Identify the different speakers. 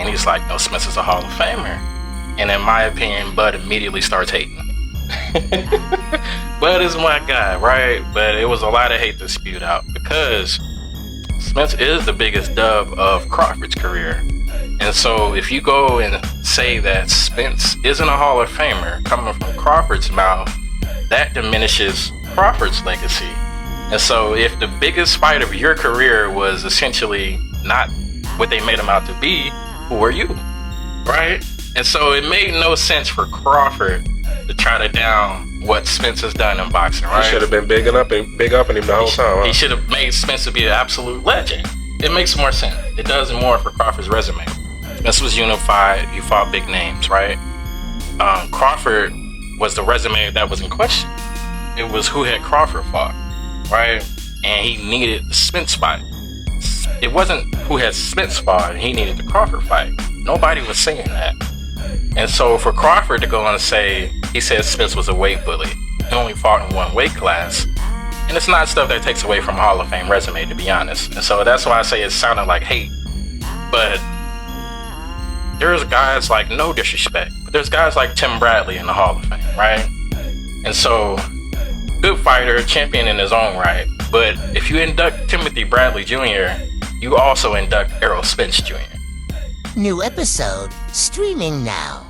Speaker 1: he's like, no, Spence is a Hall of Famer. And in my opinion, Bud immediately starts hating. Bud is my guy, right? But it was a lot of hate to spewed out because Spence is the biggest dub of Crawford's career. And so if you go and say that Spence isn't a Hall of Famer coming from Crawford's mouth, that diminishes Crawford's legacy. And so if the biggest fight of your career was essentially not what they made him out to be, who are you? Right? And so it made no sense for Crawford to try to down what Spence has done in boxing, right?
Speaker 2: He should have been big up him the whole time. Huh?
Speaker 1: He should have made Spence to be an absolute legend. It makes more sense. It does more for Crawford's resume. Spence was unified. He fought big names, right? Crawford was the resume that was in question. It was who had Crawford fought, right? And he needed the Spence fight. It wasn't who had Spence fought. He needed the Crawford fight. Nobody was saying that. And so for Crawford to go on and say, he said Spence was a weight bully. He only fought in one weight class. And it's not stuff that takes away from a Hall of Fame resume, to be honest. And so that's why I say it sounded like hate. But there's guys like, no disrespect, but there's guys like Tim Bradley in the Hall of Fame, right? And so, good fighter, champion in his own right. But if you induct Timothy Bradley Jr., you also induct Errol Spence Jr.
Speaker 3: New episode streaming now.